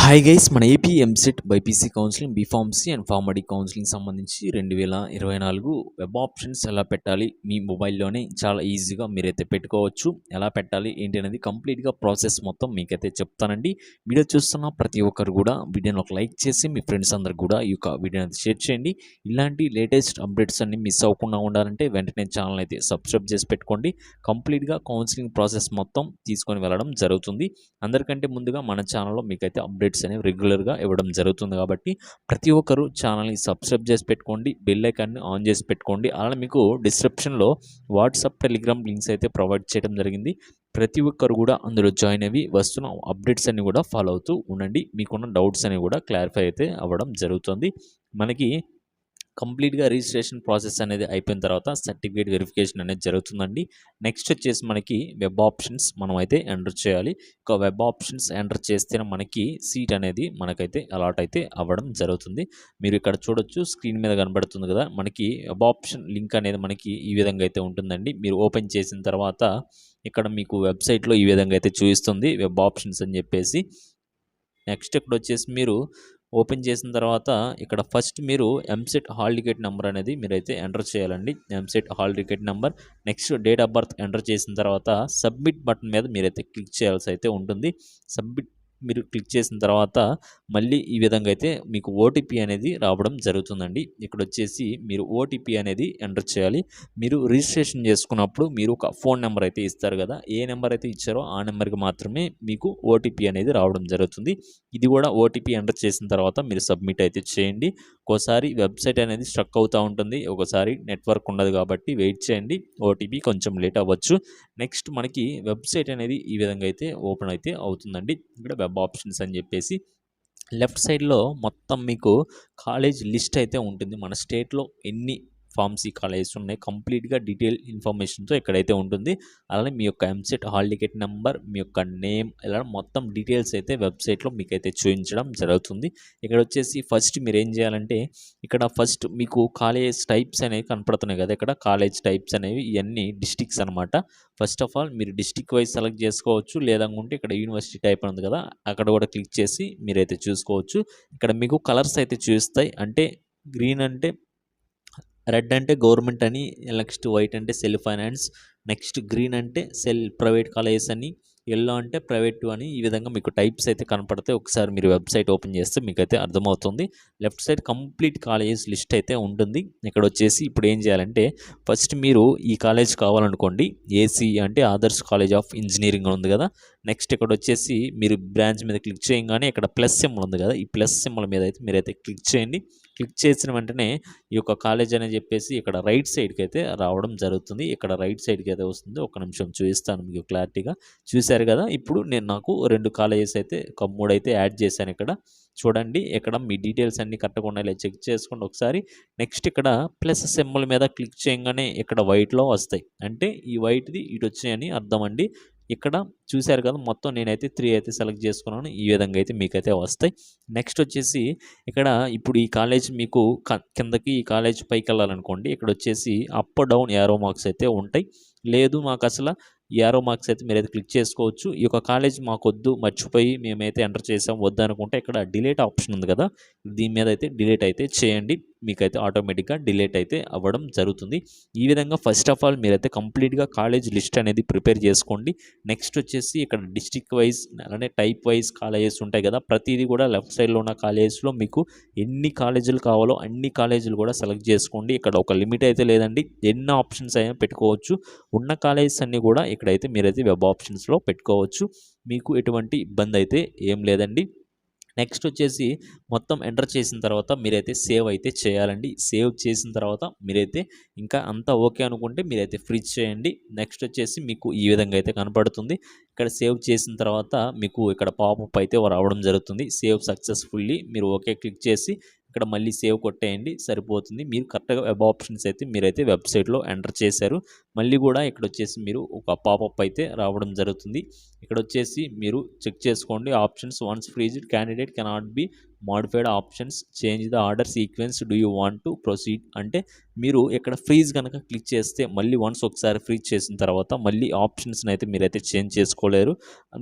Hi guys, మన AP EAMCET BiPC counselling B Pharmacy and PharmD counselling సంబంధించి 2024 web options ఎలా పెట్టాలి మీ మొబైల్లోనే చాలా ఈజీగా మీరైతే పెట్టుకోవచ్చు. ఎలా పెట్టాలి ఏంటి అనేది కంప్లీట్గా ప్రాసెస్ మొత్తం మీకైతే చెప్తానండి. వీడియో చూస్తున్న ప్రతి ఒక్కరు కూడా వీడియోని ఒక లైక్ చేసి మీ ఫ్రెండ్స్ అందరికి కూడా ఈ యొక్క వీడియోని షేర్ చేయండి. ఇలాంటి లేటెస్ట్ అప్డేట్స్ అన్ని మిస్ అవ్వకుండా ఉండాలంటే వెంటనే ఛానల్ అయితే సబ్స్క్రైబ్ చేసి పెట్టుకోండి. కంప్లీట్గా కౌన్సిలింగ్ ప్రాసెస్ మొత్తం తీసుకొని వెళ్ళడం జరుగుతుంది. అందరికంటే ముందుగా మన ఛానల్లో మీకైతే అప్డేట్స్ అనేవి రెగ్యులర్గా ఇవ్వడం జరుగుతుంది కాబట్టి ప్రతి ఒక్కరు ఛానల్ని సబ్స్క్రైబ్ చేసి పెట్టుకోండి, బెల్ ఐకాన్ని ఆన్ చేసి పెట్టుకోండి. అలానే మీకు డిస్క్రిప్షన్లో వాట్సాప్, టెలిగ్రామ్ లింక్స్ అయితే ప్రొవైడ్ చేయడం జరిగింది. ప్రతి ఒక్కరు కూడా అందులో జాయిన్ అయ్యి వస్తున్న అప్డేట్స్ అన్ని కూడా ఫాలో అవుతూ ఉండండి. మీకున్న డౌట్స్ అనేవి కూడా క్లారిఫై అయితే అవ్వడం జరుగుతుంది. మనకి కంప్లీట్గా రిజిస్ట్రేషన్ ప్రాసెస్ అనేది అయిపోయిన తర్వాత సర్టిఫికేట్ వెరిఫికేషన్ అనేది జరుగుతుందండి. నెక్స్ట్ వచ్చేసి మనకి వెబ్ ఆప్షన్స్ మనం అయితే ఎంటర్ చేయాలి. ఒక వెబ్ ఆప్షన్స్ ఎంటర్ చేస్తేనే మనకి సీట్ అనేది మనకైతే అలాట్ అయితే అవ్వడం జరుగుతుంది. మీరు ఇక్కడ చూడొచ్చు, స్క్రీన్ మీద కనబడుతుంది కదా, మనకి వెబ్ ఆప్షన్ లింక్ అనేది మనకి ఈ విధంగా అయితే ఉంటుందండి. మీరు ఓపెన్ చేసిన తర్వాత ఇక్కడ మీకు వెబ్సైట్లో ఈ విధంగా అయితే చూపిస్తుంది వెబ్ ఆప్షన్స్ అని చెప్పేసి. నెక్స్ట్ ఇక్కడ వచ్చేసి మీరు ఓపెన్ చేసిన తర్వాత ఇక్కడ ఫస్ట్ మీరు ఎంసెట్ హాల్ టికెట్ నెంబర్ అనేది మీరైతే ఎంటర్ చేయాలండి. EAMCET hall ticket number, next date of birth enter చేసిన తర్వాత సబ్మిట్ బటన్ మీద మీరైతే క్లిక్ చేయాల్సి అయితే ఉంటుంది. సబ్మిట్ మీరు క్లిక్ చేసిన తర్వాత మళ్ళీ ఈ విధంగా అయితే మీకు ఓటీపీ అనేది రావడం జరుగుతుందండి. ఇక్కడ వచ్చేసి మీరు ఓటీపీ అనేది ఎంటర్ చేయాలి. మీరు రిజిస్ట్రేషన్ చేసుకున్నప్పుడు మీరు ఒక ఫోన్ నెంబర్ అయితే ఇస్తారు కదా, ఏ నెంబర్ అయితే ఇచ్చారో ఆ నెంబర్కి మాత్రమే మీకు ఓటీపీ అనేది రావడం జరుగుతుంది. ఇది కూడా ఓటీపీ ఎంటర్ చేసిన తర్వాత మీరు సబ్మిట్ అయితే చేయండి. ఒక్కోసారి వెబ్సైట్ అనేది స్ట్రక్ అవుతూ ఉంటుంది, ఒకసారి నెట్వర్క్ ఉండదు కాబట్టి వెయిట్ చేయండి, ఓటీపీ కొంచెం లేట్ అవ్వచ్చు. నెక్స్ట్ మనకి వెబ్సైట్ అనేది ఈ విధంగా అయితే ఓపెన్ అయితే అవుతుందండి. ఇక్కడ వెబ్ ఆప్షన్స్ అని చెప్పేసి లెఫ్ట్ సైడ్లో మొత్తం మీకు కాలేజ్ లిస్ట్ అయితే ఉంటుంది. మన స్టేట్లో ఎన్ని ఫార్మసీ కాలేజెస్ ఉన్నాయి కంప్లీట్గా డీటెయిల్ ఇన్ఫర్మేషన్తో ఎక్కడైతే ఉంటుంది. అలానే మీ యొక్క ఎంసెట్ హాల్ టికెట్ నెంబర్, మీ యొక్క నేమ్, ఇలా మొత్తం డీటెయిల్స్ అయితే వెబ్సైట్లో మీకైతే చూపించడం జరుగుతుంది. ఇక్కడ వచ్చేసి ఫస్ట్ మీరు ఏం చేయాలంటే ఇక్కడ ఫస్ట్ మీకు కాలేజ్ టైప్స్ అనేవి కనపడుతున్నాయి కదా, ఇక్కడ కాలేజ్ టైప్స్ అనేవి ఇవన్నీ డిస్ట్రిక్ట్స్ అనమాట. ఫస్ట్ ఆఫ్ ఆల్ మీరు డిస్ట్రిక్ట్ వైజ్ సెలెక్ట్ చేసుకోవచ్చు, లేదనుకుంటే ఇక్కడ యూనివర్సిటీ టైప్ ఉంది కదా అక్కడ కూడా క్లిక్ చేసి మీరైతే చూసుకోవచ్చు. ఇక్కడ మీకు కలర్స్ అయితే చూస్తాయి, అంటే గ్రీన్ అంటే రెడ్ అంటే గవర్నమెంట్ అని, నెక్స్ట్ వైట్ అంటే సెల్ఫ్ ఫైనాన్స్, నెక్స్ట్ గ్రీన్ అంటే ప్రైవేట్ కాలేజెస్ అని, ఎల్లో అంటే ప్రైవేట్ అని, ఈ విధంగా మీకు టైప్స్ అయితే కనపడతాయి. ఒకసారి మీరు వెబ్సైట్ ఓపెన్ చేస్తే మీకైతే అర్థమవుతుంది. Left side complete colleges list అయితే ఉంటుంది. ఇక్కడ వచ్చేసి ఇప్పుడు ఏం చేయాలంటే ఫస్ట్ మీరు ఈ కాలేజ్ కావాలనుకోండి, ఏసీ అంటే ఆదర్శ్ కాలేజ్ ఆఫ్ ఇంజనీరింగ్ ఉంది కదా, నెక్స్ట్ ఇక్కడ వచ్చేసి మీరు బ్రాంచ్ మీద క్లిక్ చేయగానే ఇక్కడ ప్లస్ సింబల్ ఉంది కదా, ఈ ప్లస్ సింబల్ మీద అయితే మీరైతే క్లిక్ చేయండి. క్లిక్ చేసిన వెంటనే ఈ యొక్క కాలేజ్ అని చెప్పేసి ఇక్కడ రైట్ సైడ్కి అయితే రావడం జరుగుతుంది. ఇక్కడ రైట్ సైడ్కి అయితే వస్తుంది. ఒక నిమిషం చూపిస్తాను మీకు క్లారిటీగా. చూశారు కదా, ఇప్పుడు నాకు 2 కాలేజెస్ అయితే ఒక 3 అయితే యాడ్ చేశాను. ఇక్కడ చూడండి, ఇక్కడ మీ డీటెయిల్స్ అన్ని కరెక్ట్గా ఉన్నాయి చెక్ చేసుకోండి ఒకసారి. నెక్స్ట్ ఇక్కడ ప్లస్ సింబల్ మీద క్లిక్ చేయగానే ఇక్కడ వైట్లో వస్తాయి, అంటే ఈ వైట్ది ఇటు వచ్చాయని అర్థం అండి. ఇక్కడ చూశారు కదా, మొత్తం నేనైతే 3 అయితే సెలెక్ట్ చేసుకున్నాను. ఈ విధంగా అయితే మీకైతే వస్తాయి. నెక్స్ట్ వచ్చేసి ఇక్కడ ఇప్పుడు ఈ కాలేజ్ మీకు కిందకి, ఈ కాలేజ్ పైకి వెళ్ళాలనుకోండి, ఇక్కడ వచ్చేసి అప్ డౌన్ యారో మార్క్స్ అయితే ఉంటాయి. లేదు మాకు అసలు ఈ యారో మార్క్స్ అయితే మీరైతే క్లిక్ చేసుకోవచ్చు. ఈ యొక్క కాలేజ్ మాకొద్దు, మర్చిపోయి మేమైతే ఎంటర్ చేసాం వద్దు అనుకుంటే ఇక్కడ డిలీట్ ఆప్షన్ ఉంది కదా, దీని మీద అయితే డిలీట్ అయితే చేయండి. మీకైతే ఆటోమేటిక్గా డిలీట్ అయితే అవ్వడం జరుగుతుంది. ఈ విధంగా ఫస్ట్ ఆఫ్ ఆల్ మీరైతే కంప్లీట్గా కాలేజ్ లిస్ట్ అనేది ప్రిపేర్ చేసుకోండి. నెక్స్ట్ వచ్చేసి ఇక్కడ డిస్ట్రిక్ట్ వైజ్ అలానే టైప్ వైజ్ కాలేజెస్ ఉంటాయి కదా, ప్రతిదీ కూడా లెఫ్ట్ సైడ్లో ఉన్న కాలేజెస్లో మీకు ఎన్ని కాలేజీలు కావాలో అన్ని కాలేజీలు కూడా సెలెక్ట్ చేసుకోండి. ఇక్కడ ఒక లిమిట్ అయితే లేదండి, ఎన్ని ఆప్షన్స్ అయినా పెట్టుకోవచ్చు. ఉన్న కాలేజెస్ అన్నీ కూడా ఇక్కడైతే మీరైతే వెబ్ ఆప్షన్స్లో పెట్టుకోవచ్చు. మీకు ఎటువంటి ఇబ్బంది అయితే ఏం లేదండి. నెక్స్ట్ వచ్చేసి మొత్తం ఎంటర్ చేసిన తర్వాత మీరైతే సేవ్ అయితే చేయాలండి. సేవ్ చేసిన తర్వాత మీరైతే ఇంకా అంతా ఓకే అనుకుంటే మీరైతే ఫ్రీజ్ చేయండి. నెక్స్ట్ వచ్చేసి మీకు ఈ విధంగా అయితే కనపడుతుంది. ఇక్కడ సేవ్ చేసిన తర్వాత మీకు ఇక్కడ పాపప్ అయితే రావడం జరుగుతుంది. సేవ్ సక్సెస్ఫుల్లీ, మీరు ఓకే క్లిక్ చేసి ఇక్కడ మళ్ళీ సేవ్ కొట్టేయండి, సరిపోతుంది. మీరు కరెక్ట్గా వెబ్ ఆప్షన్స్ అయితే మీరైతే వెబ్సైట్లో ఎంటర్ చేశారు. మళ్ళీ కూడా ఇక్కడ వచ్చేసి మీరు ఒక పాపప్ అయితే రావడం జరుగుతుంది. ఇక్కడ వచ్చేసి మీరు చెక్ చేసుకోండి options. Once freezed candidate cannot be modified options, change the order sequence, do you want to proceed అంటే మీరు ఇక్కడ ఫ్రీజ్ కనుక క్లిక్ చేస్తే మళ్ళీ వన్స్ ఒకసారి ఫ్రీజ్ చేసిన తర్వాత మళ్ళీ ఆప్షన్స్ని అయితే మీరైతే చేంజ్ చేసుకోలేరు.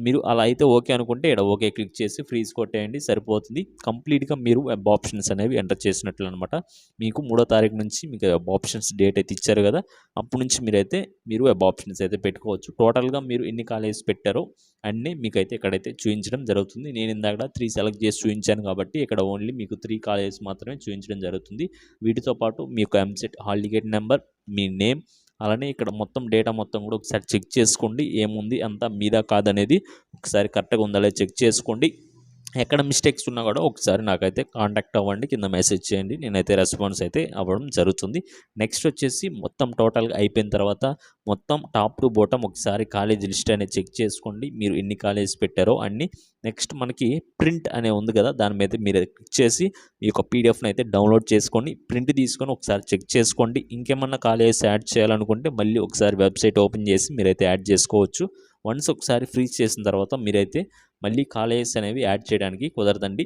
మీరు అలా అయితే ఓకే అనుకుంటే ఇక్కడ ఓకే క్లిక్ చేసి ఫ్రీజ్ కొట్టేయండి, సరిపోతుంది. కంప్లీట్గా మీరు వెబ్ ఆప్షన్స్ అనేవి ఎంటర్ చేసినట్లు అనమాట. మీకు 3వ తారీఖు నుంచి మీకు వెబ్ ఆప్షన్స్ డేట్ అయితే ఇచ్చారు కదా, అప్పటి నుంచి మీరు వెబ్ ఆప్షన్స్ అయితే పెట్టుకోవచ్చు. టోటల్గా మీరు ఎన్ని కాలేజెస్ పెట్టారో అన్నీ మీకైతే ఇక్కడైతే చూపించడం జరుగుతుంది. నేను ఇందాక 3 సెలెక్ట్ చేసి చూపించాను కాబట్టి ఇక్కడ ఓన్లీ మీకు 3 కాలేజెస్ మాత్రమే చూపించడం జరుగుతుంది. వీటితో పాటు మీ యొక్క ఎంసెట్ హాల్ టికెట్ నెంబర్, మీ నేమ్, అలానే ఇక్కడ మొత్తం డేటా మొత్తం కూడా ఒకసారి చెక్ చేసుకోండి. ఏముంది అంతా మీదా కాదనేది ఒకసారి కరెక్ట్గా ఉందా లేదా చెక్ చేసుకోండి. ఎక్కడ మిస్టేక్స్ ఉన్నా కూడా ఒకసారి నాకైతే కాంటాక్ట్ అవ్వండి, కింద మెసేజ్ చేయండి, నేనైతే రెస్పాన్స్ అయితే అవ్వడం జరుగుతుంది. నెక్స్ట్ వచ్చేసి మొత్తం టోటల్గా అయిపోయిన తర్వాత మొత్తం టాప్ టు బాటమ్ ఒకసారి కాలేజ్ లిస్ట్ అనేది చెక్ చేసుకోండి, మీరు ఎన్ని కాలేజెస్ పెట్టారో అన్ని. నెక్స్ట్ మనకి ప్రింట్ అనే ఉంది కదా, దాని మీద మీరు క్లిక్ చేసి మీ యొక్క పీడిఎఫ్ని అయితే డౌన్లోడ్ చేసుకోండి, ప్రింట్ తీసుకొని ఒకసారి చెక్ చేసుకోండి. ఇంకేమన్నా కాలేజెస్ యాడ్ చేయాలనుకుంటే మళ్ళీ ఒకసారి వెబ్సైట్ ఓపెన్ చేసి మీరైతే యాడ్ చేసుకోవచ్చు. వన్స్ ఒకసారి ఫ్రీజ్ చేసిన తర్వాత మీరైతే మళ్ళీ కాలేజెస్ అనేవి యాడ్ చేయడానికి కుదరదండి.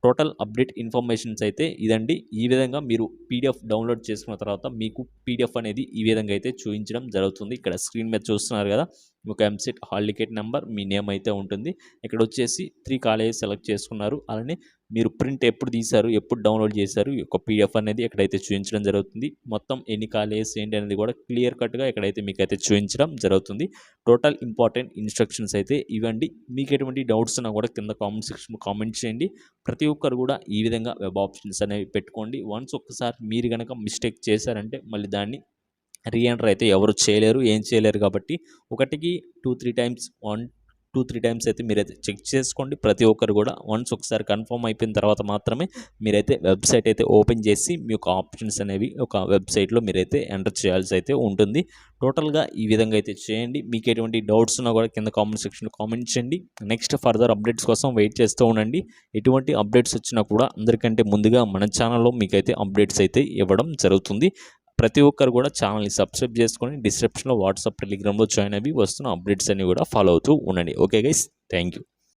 టోటల్ అప్డేట్ ఇన్ఫర్మేషన్స్ అయితే ఇదండి. ఈ విధంగా మీరు పీడిఎఫ్ డౌన్లోడ్ చేసుకున్న తర్వాత మీకు పీడిఎఫ్ అనేది ఈ విధంగా అయితే చూపించడం జరుగుతుంది. ఇక్కడ స్క్రీన్ మీద చూస్తున్నారు కదా, ఒక ఎంసెట్ హాల్ టికెట్ నెంబర్, మీ నేమ్ అయితే ఉంటుంది. ఇక్కడ వచ్చేసి 3 కాలేజెస్ సెలెక్ట్ చేసుకున్నారు. అలానే మీరు ప్రింట్ ఎప్పుడు తీశారు, ఎప్పుడు డౌన్లోడ్ చేశారు, ఈ యొక్క పీడిఎఫ్ అనేది ఎక్కడైతే చూపించడం జరుగుతుంది. మొత్తం ఎన్ని కాలేజెస్ ఏంటి అనేది కూడా క్లియర్ కట్గా ఇక్కడైతే మీకైతే చూపించడం జరుగుతుంది. టోటల్ ఇంపార్టెంట్ ఇన్స్ట్రక్షన్స్ అయితే ఇవ్వండి. మీకు ఎటువంటి డౌట్స్ ఉన్నా కూడా కింద కామెంట్ సెక్షన్లో కామెంట్ చేయండి. ప్రతి ఒక్కరు కూడా ఈ విధంగా వెబ్ ఆప్షన్స్ అనేవి పెట్టుకోండి. వన్స్ ఒక్కసారి మీరు కనుక మిస్టేక్ చేశారంటే మళ్ళీ దాన్ని రీఎంటర్ అయితే ఎవరు చేయలేరు, ఏం చేయలేరు. కాబట్టి ఒకటికి 2-3 టైమ్స్ 1-2-3 టైమ్స్ అయితే మీరైతే చెక్ చేసుకోండి. ప్రతి ఒక్కరు కూడా వన్స్ ఒకసారి కన్ఫర్మ్ అయిపోయిన తర్వాత మాత్రమే మీరైతే వెబ్సైట్ అయితే ఓపెన్ చేసి మీ యొక్క ఆప్షన్స్ అనేవి ఒక వెబ్సైట్లో మీరైతే ఎంటర్ చేయాల్సి అయితే ఉంటుంది. టోటల్గా ఈ విధంగా అయితే చేయండి. మీకు ఎటువంటి డౌట్స్ ఉన్నా కూడా కింద కామెంట్ సెక్షన్లో కామెంట్ చేయండి. నెక్స్ట్ ఫర్దర్ అప్డేట్స్ కోసం వెయిట్ చేస్తూ ఉండండి. ఎటువంటి అప్డేట్స్ వచ్చినా కూడా అందరికంటే ముందుగా మన ఛానల్లో మీకైతే అప్డేట్స్ అయితే ఇవ్వడం జరుగుతుంది. ప్రతి ఒక్కరు కూడా ఛానల్ని సబ్స్క్రైబ్ చేసుకొని డిస్క్రిప్షన్లో వాట్సాప్, టెలిగ్రామ్లో జాయిన్ అయ్యి వస్తున్న అప్డేట్స్ అన్ని కూడా ఫాలో అవుతూ ఉండండి. Okay guys, thank you.